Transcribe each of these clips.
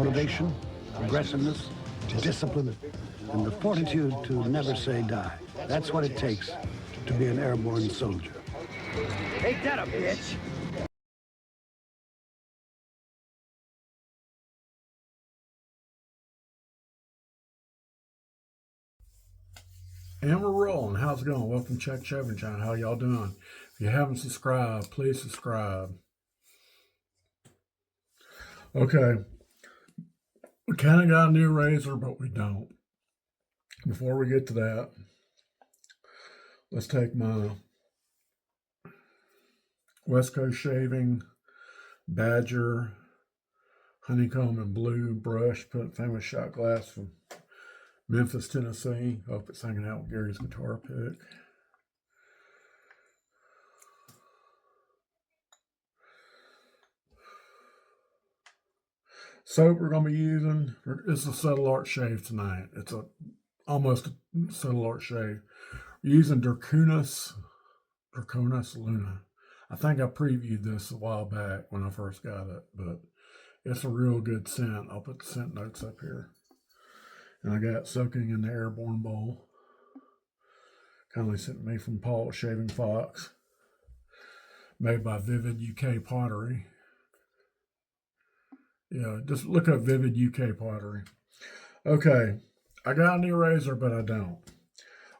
motivation, aggressiveness, discipline, and the fortitude to never say die. That's what it takes to be an airborne soldier. Ain't that a bitch? And we're rolling. How's it going? Welcome to Chuck Shaving Channel. How y'all doing? If you haven't subscribed, please subscribe. Okay. We kind of got a new razor, but we don't. Before we get to that, let's take my West Coast Shaving Badger Honeycomb and Blue brush, famous shot glass from Memphis, Tennessee. Hope it's hanging out with Gary's guitar pick. Soap we're going to be using, it's a Subtle Art shave tonight. It's almost a Subtle Art shave. We're using Draconis Luna. I think I previewed this a while back when I first got it, but it's a real good scent. I'll put the scent notes up here. And I got Soaking in the Airborne Bowl. Kindly sent me from Paul Shaving Fox. Made by Vivid UK Pottery. Yeah, just look up Vivid UK Pottery. Okay, I got a new razor, but I don't.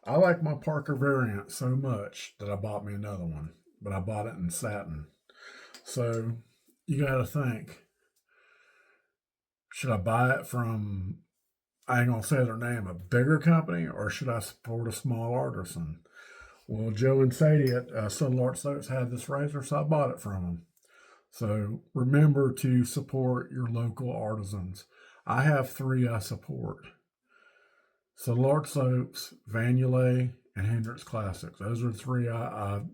I like my Parker variant so much that I bought me another one, but I bought it in satin. So you got to think, should I buy it from, I ain't going to say their name, a bigger company, or should I support a small artisan? Well, Joe and Sadie at Subtle Art Soaps had this razor, so I bought it from them. So remember to support your local artisans. I have three I support. Subtle Art Soaps, Vanulay, and Hendrix Classics. Those are the three I'm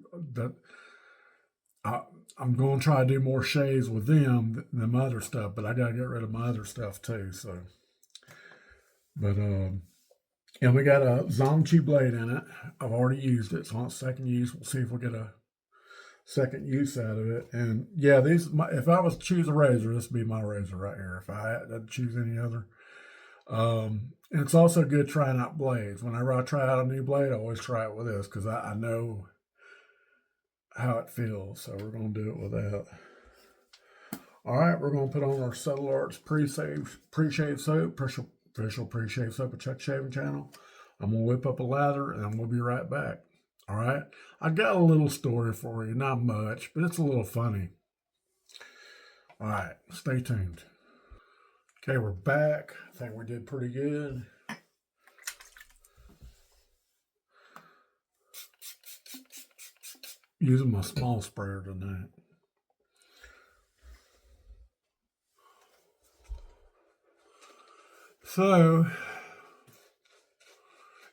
going to try to do more shaves with them than my other stuff, but I got to get rid of my other stuff too. So, but and we got a Zongchi blade in it. I've already used it, so on second use, we'll see if we get a second use out of it. And yeah, if I was to choose a razor, this would be my razor right here. If I had to choose any other. And it's also good trying out blades. Whenever I try out a new blade, I always try it with this because I know how it feels. So we're going to do it with that. All right, we're going to put on our Subtle Arts pre-shave soap, official pre-shave soap at Chuck Shaving Channel. I'm going to whip up a lather and we'll be right back. All right, I got a little story for you, not much, but it's a little funny. All right, stay tuned. Okay, we're back. I think we did pretty good. Using my small sprayer tonight. So,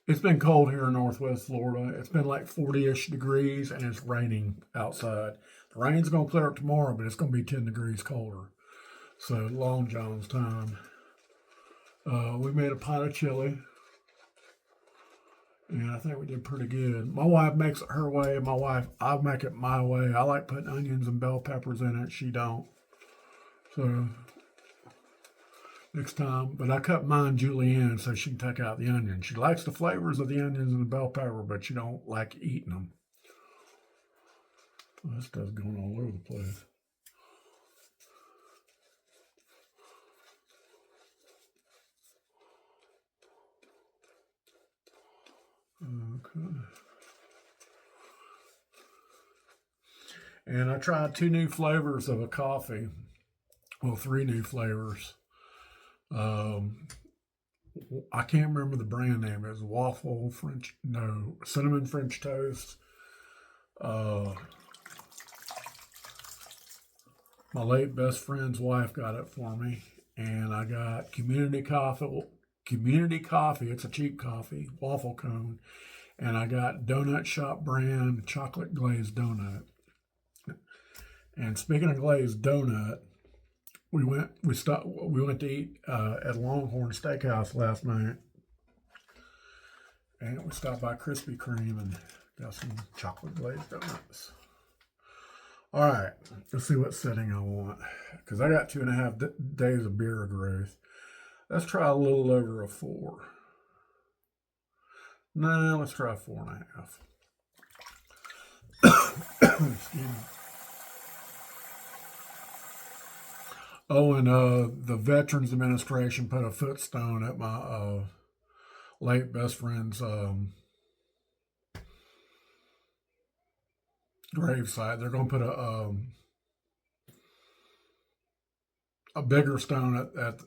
it's been cold here in Northwest Florida. It's been like 40-ish degrees and it's raining outside. The rain's going to clear up tomorrow, but it's going to be 10 degrees colder. So, Long John's time. We made a pot of chili. And I think we did pretty good. My wife makes it her way. I make it my way. I like putting onions and bell peppers in it. She don't. So, next time. But I cut mine julienne so she can take out the onion. She likes the flavors of the onions and the bell pepper, but she don't like eating them. Well, this stuff's going all over the place. Okay. And I tried 2 new flavors of a coffee. Well, 3 new flavors. I can't remember the brand name. It was cinnamon French toast. My late best friend's wife got it for me. And I got Community Coffee. It's a cheap coffee, waffle cone. And I got Donut Shop brand chocolate glazed donut. And speaking of glazed donut, we went to eat at Longhorn Steakhouse last night, and we stopped by Krispy Kreme and got some chocolate glazed donuts. All right, let's see what setting I want. Because I got 2.5 days of beer growth. Let's try a little over a 4. No, let's try 4.5. Excuse me. Oh, and the Veterans Administration put a footstone at my late best friend's gravesite. They're going to put a bigger stone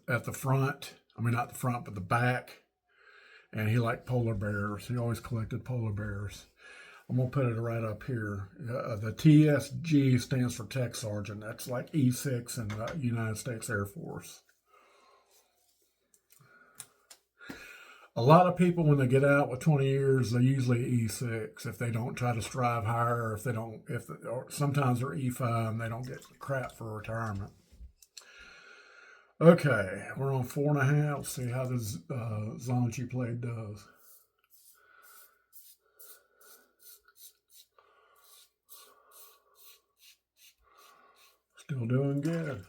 at the front. I mean, not the front, but the back. And he liked polar bears. He always collected polar bears. I'm going to put it right up here. The TSG stands for Tech Sergeant. That's like E6 in the United States Air Force. A lot of people, when they get out with 20 years, they're usually E6 if they don't try to strive higher, or sometimes they're E5 and they don't get crap for retirement. Okay, we're on 4.5. Let's see how this Zonchi Plate does. Still doing good.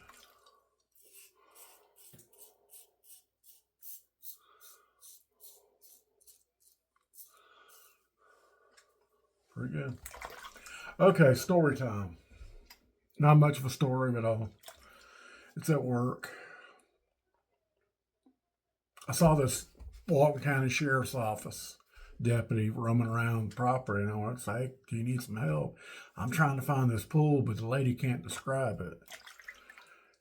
Pretty good. Okay, story time. Not much of a story at all. It's at work. I saw this Walton County Sheriff's Office deputy roaming around the property, and I went to say, do you need some help? I'm trying to find this pool, but the lady can't describe it.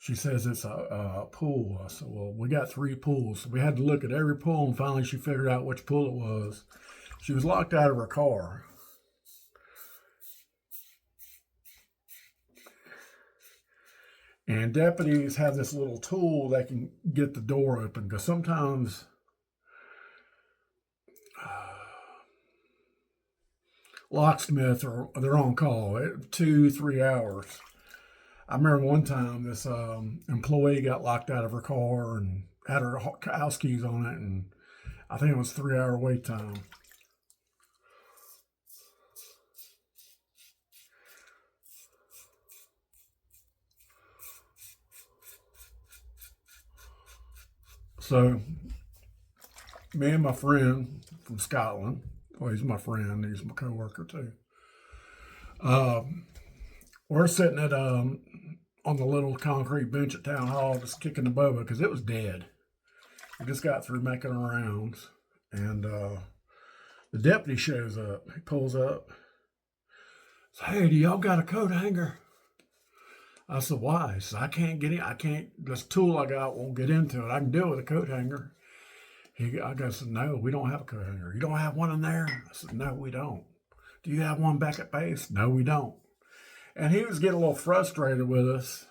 She says it's a pool. I said, well, we got 3 pools. So we had to look at every pool, and finally she figured out which pool it was. She was locked out of her car. And deputies have this little tool that can get the door open, because sometimes locksmiths they're on call 2-3 hours. I remember one time this employee got locked out of her car and had her house keys on it, and I think it was 3-hour wait time. So, me and my friend from Scotland, well, he's my friend, he's my coworker too. We're sitting at on the little concrete bench at Town Hall, just kicking the boba because it was dead. We just got through making our rounds, and the deputy shows up. He pulls up. Says, hey, do y'all got a coat hanger? I said, why? He said, I can't get in. I can't, this tool I got won't get into it. I can do it with a coat hanger. I said, no, we don't have a coat hanger. You don't have one in there? I said, no, we don't. Do you have one back at base? No, we don't. And he was getting a little frustrated with us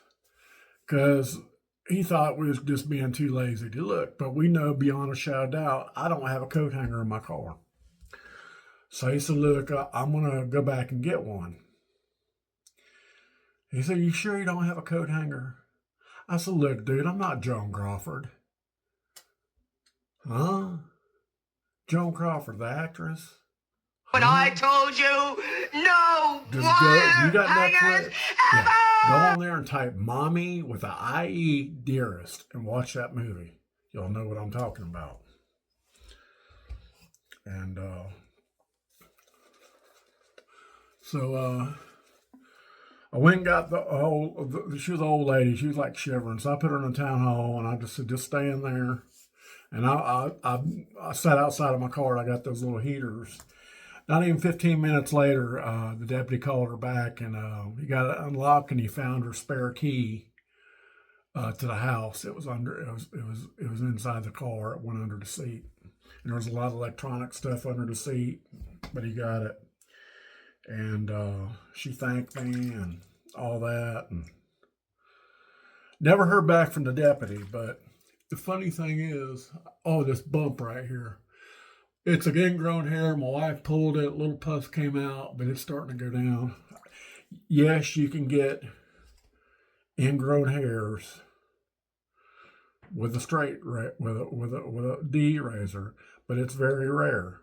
because he thought we was just being too lazy to look. But we know beyond a shadow of doubt, I don't have a coat hanger in my car. So he said, look, I'm going to go back and get one. He said, you sure you don't have a coat hanger? I said, look, dude, I'm not Joan Crawford. Huh? Joan Crawford, the actress? But I told you, no Just wire you got hangers Netflix? ever! Yeah. Go on there and type Mommy with a IE Dearest and watch that movie. You'll know what I'm talking about. And so I went and got she was an old lady. She was like shivering. So I put her in the town hall and I just said, just stay in there. And I sat outside of my car and I got those little heaters. Not even 15 minutes later, the deputy called her back and he got it unlocked and he found her spare key to the house. It was inside the car. It went under the seat. And there was a lot of electronic stuff under the seat, but he got it. And she thanked me and all that. And never heard back from the deputy, but the funny thing is, this bump right here. It's an ingrown hair. My wife pulled it. Little pus came out, but it's starting to go down. Yes, you can get ingrown hairs with a with a D razor, but it's very rare.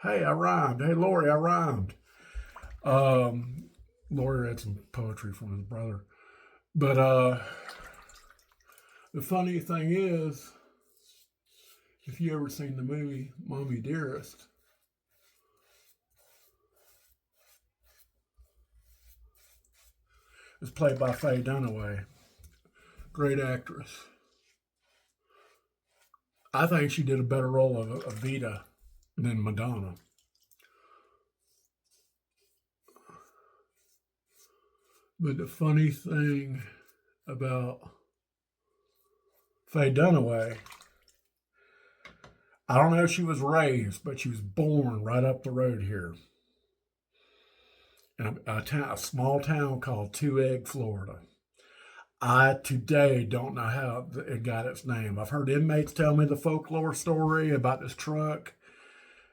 Hey, I rhymed. Hey, Lori, I rhymed. Lawyer read some poetry from his brother. But the funny thing is, if you ever seen the movie Mommy Dearest, it's played by Faye Dunaway. Great actress. I think she did a better role of Evita than Madonna. But the funny thing about Faye Dunaway, I don't know if she was raised, but she was born right up the road here in a small town called Two Egg, Florida. I today don't know how it got its name. I've heard inmates tell me the folklore story about this truck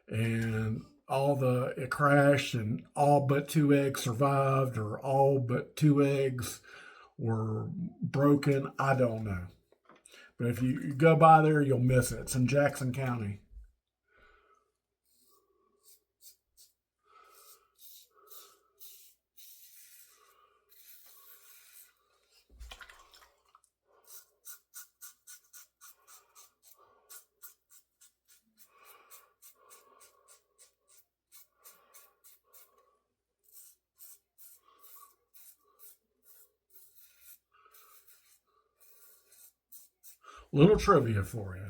and it crashed and all but 2 eggs survived, or all but 2 eggs were broken. I don't know. But if you go by there, you'll miss it. It's in Jackson County. Little trivia for you.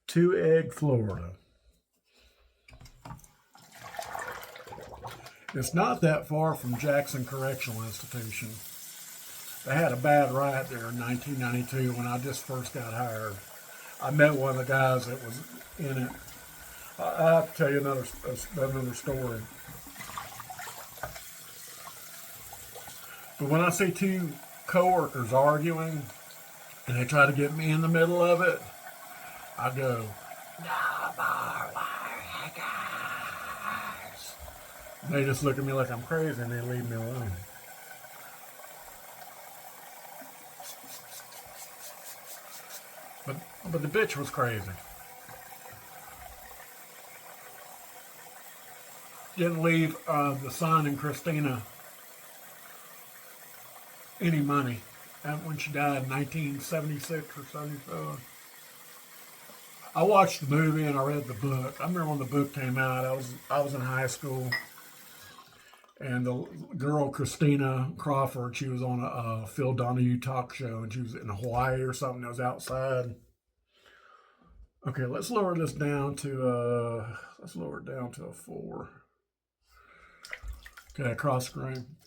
2 Egg, Florida. It's not that far from Jackson Correctional Institution. They had a bad riot there in 1992 when I just first got hired. I met one of the guys that was in it. I have to tell you another story. But when I see 2 coworkers arguing and they try to get me in the middle of it, I go, "No more warriors." They just look at me like I'm crazy and they leave me alone. But the bitch was crazy. Didn't leave the son and Christina any money when she died in 1976 or 77. I watched the movie and I read the book. I remember when the book came out, I was in high school, and the girl Christina Crawford, she was on a Phil Donahue talk show, and she was in Hawaii or something. That was outside. Okay, let's lower this down to a 4. Okay, across screen.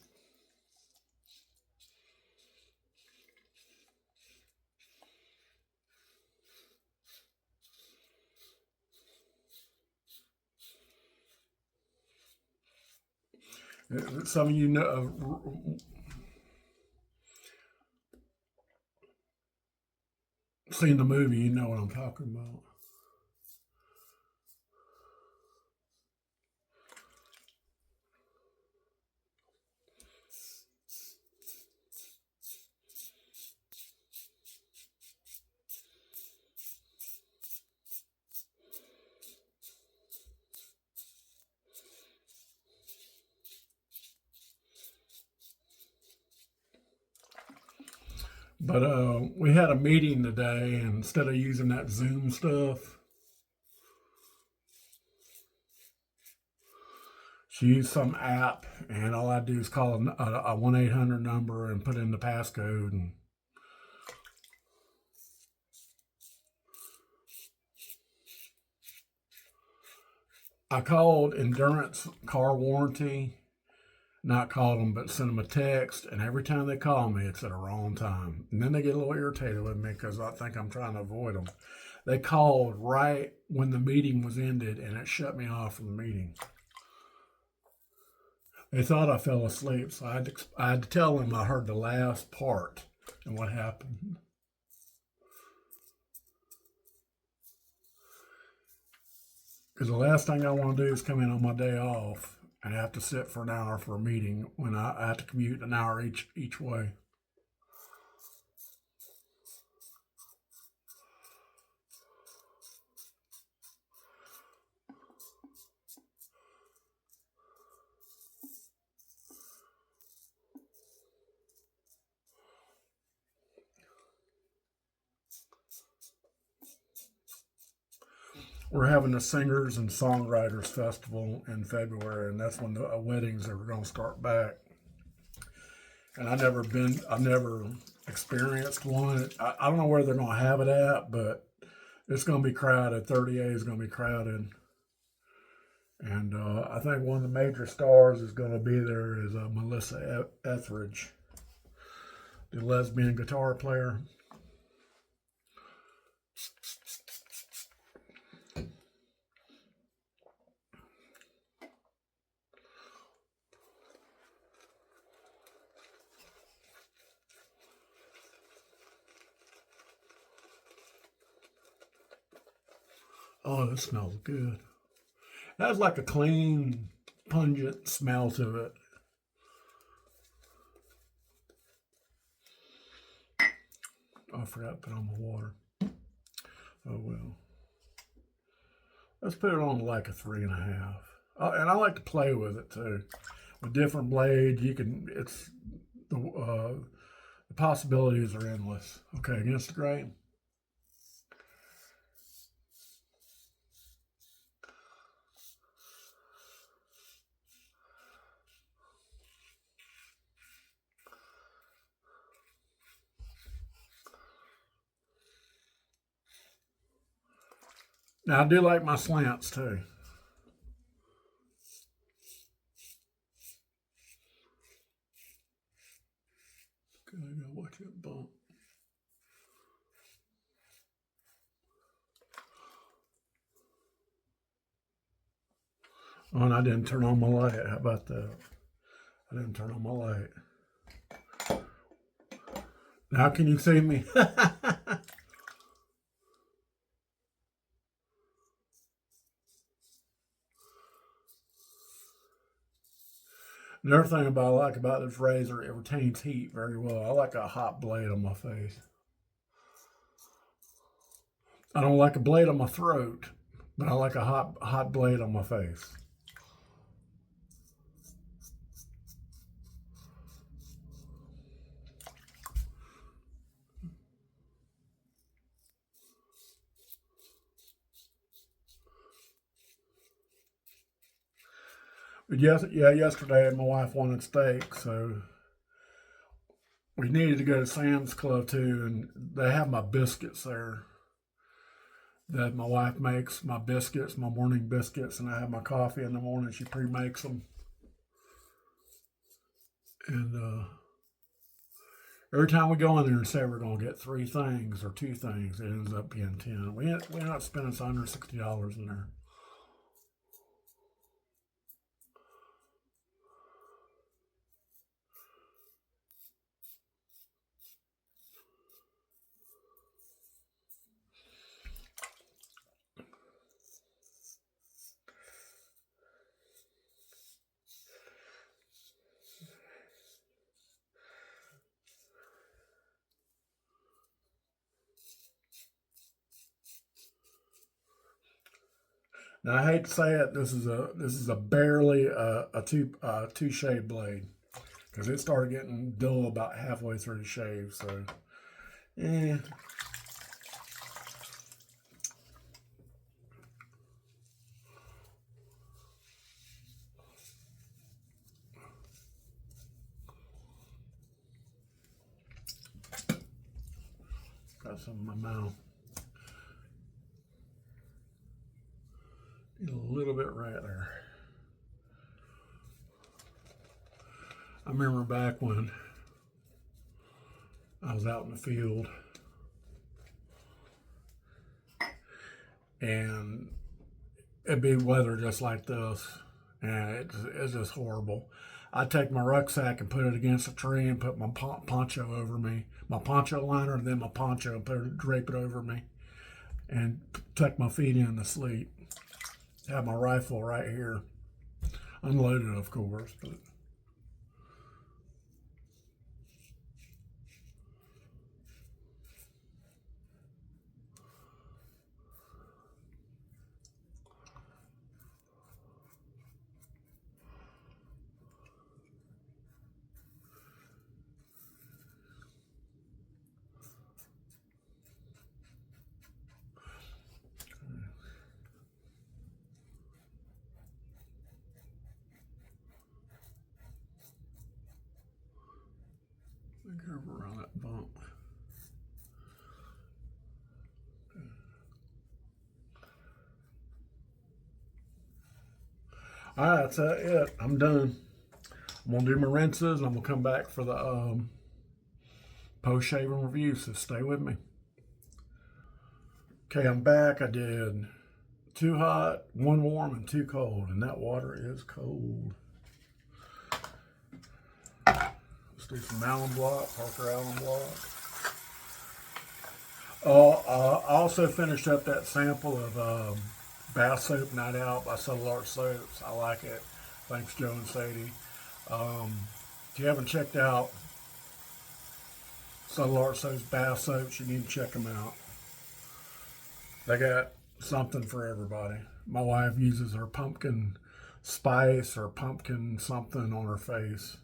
Some of you know, seen the movie, you know what I'm talking about. But we had a meeting today, and instead of using that Zoom stuff, she used some app, and all I do is call a 1-800 number and put in the passcode. And I called Endurance Car Warranty. Not called them, but sent them a text, and every time they call me, it's at a wrong time. And then they get a little irritated with me because I think I'm trying to avoid them. They called right when the meeting was ended, and it shut me off from the meeting. They thought I fell asleep, so I had to tell them I heard the last part and what happened. Because the last thing I want to do is come in on my day off and have to sit for an hour for a meeting when I have to commute an hour each way. we're having a singers and songwriters festival in February, and that's when the weddings are going to start back. And I've never experienced one. I don't know where they're going to have it at, but it's going to be crowded. 30A is going to be crowded. And I think one of the major stars is going to be there is Melissa Etheridge, the lesbian guitar player. Oh, this smells good. It has like a clean, pungent smell to it. Oh, I forgot to put on my water. Oh well. Let's put it on like a 3.5. And I like to play with it too. With different blades, the possibilities are endless. Okay, against the grain. Now I do like my slants too. Okay, I gotta watch it bump. Oh, and I didn't turn on my light. How about that? I didn't turn on my light. Now can you see me? Another thing I like about this razor, it retains heat very well. I like a hot blade on my face. I don't like a blade on my throat, but I like a hot blade on my face. But yesterday my wife wanted steak, so we needed to go to Sam's Club too, and they have my biscuits there. That my wife makes my biscuits, my morning biscuits, and I have my coffee in the morning. She pre-makes them, and every time we go in there and say we're going to get 3 things or 2 things, it ends up being 10. We end up spending $160 in there. Now I hate to say it, this is a barely a two shave blade because it started getting dull about halfway through the shave. So, eh. Got some in my mouth. A little bit right there. I remember back when I was out in the field and it'd be weather just like this, and it's just horrible. I'd take my rucksack and put it against a tree and put my poncho over me, my poncho liner, and then my poncho and drape it over me, and tuck my feet in to sleep. Have my rifle right here, unloaded, of course, but. Careful around that bump. All right, that's it. I'm done. I'm gonna do my rinses, and I'm gonna come back for the post-shaving review. So stay with me. Okay, I'm back. I did 2 hot, 1 warm, and 2 cold, and that water is cold. Let's do some Allen Block, Parker Allen Block. I also finished up that sample of bath soap Night Out by Subtle Art Soaps. I like it. Thanks, Joe and Sadie. If you haven't checked out Subtle Art Soaps bath soaps, you need to check them out. They got something for everybody. My wife uses her pumpkin spice or pumpkin something on her face.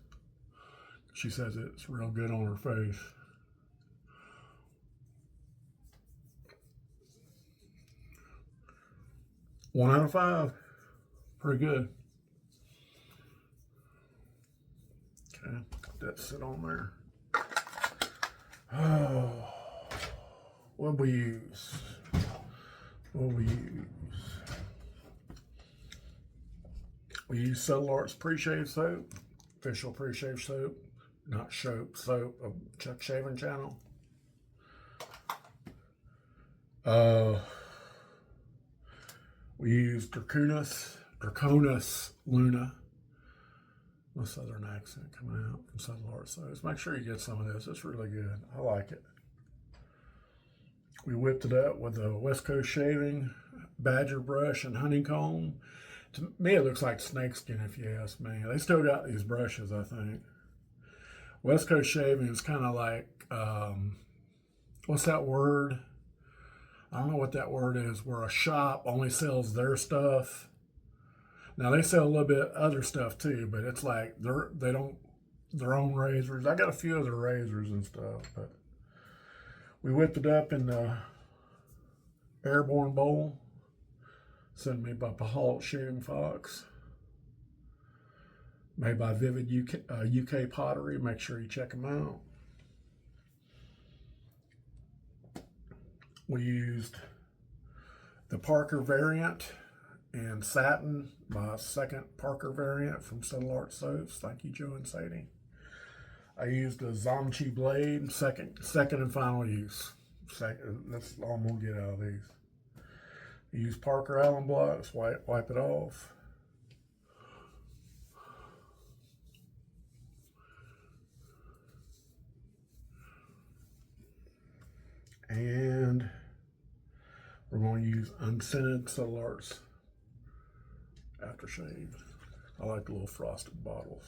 She says it's real good on her face. One out of 5. Pretty good. Okay, let that sit on there. Oh, what we use? What we use? We use Subtle Arts Pre-Shave Soap, official pre-shave soap, not soap of Chuck Shaving Channel. We use Draconis Luna. My southern accent coming out from Subtle Art Soaps. Make sure you get some of this. It's really good. I like it. We whipped it up with a West Coast Shaving Badger brush and honeycomb. To me, it looks like snakeskin, if you ask me. They still got these brushes, I think. West Coast Shaving is kind of like, what's that word? I don't know what that word is, where a shop only sells their stuff. Now, they sell a little bit other stuff too, but it's like they don't, their own razors. I got a few of their razors and stuff, but we whipped it up in the Airborne Bowl, sent me by Pahalt Shaving Fox, made by Vivid UK Pottery. Make sure you check them out. We used the Parker variant and Satin, my second Parker variant from Subtle Art Soaps. Thank you, Joe and Sadie. I used a Zomchi blade, second and final use. That's all I'm gonna get out of these. I use Parker Allen blocks, wipe it off. And we're going to use unscented Subtle Arts aftershave. I like the little frosted bottles.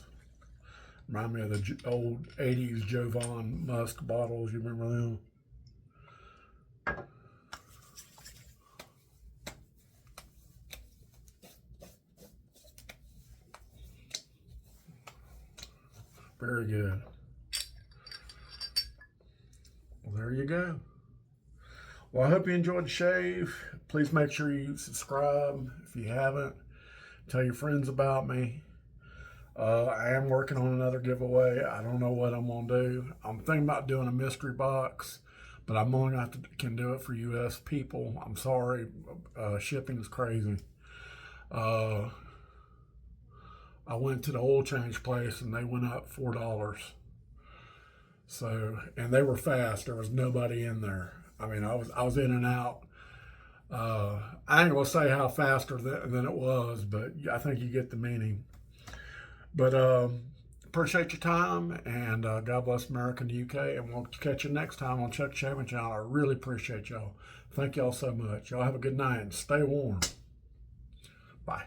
Remind me of the old 80s Jovan Musk bottles. You remember them? Very good. Well, there you go. Well, I hope you enjoyed the shave. Please make sure you subscribe if you haven't. Tell your friends about me. I am working on another giveaway. I don't know what I'm going to do. I'm thinking about doing a mystery box, but I'm only can do it for U.S. people. I'm sorry. Shipping is crazy. I went to the oil change place and they went up $4. So, and they were fast. There was nobody in there. I mean, I was in and out. I ain't gonna say how faster than it was, but I think you get the meaning. But appreciate your time, and God bless America and the UK, and we'll catch you next time on Chuck Shaving Channel. I really appreciate y'all. Thank y'all so much. Y'all have a good night and stay warm. Bye.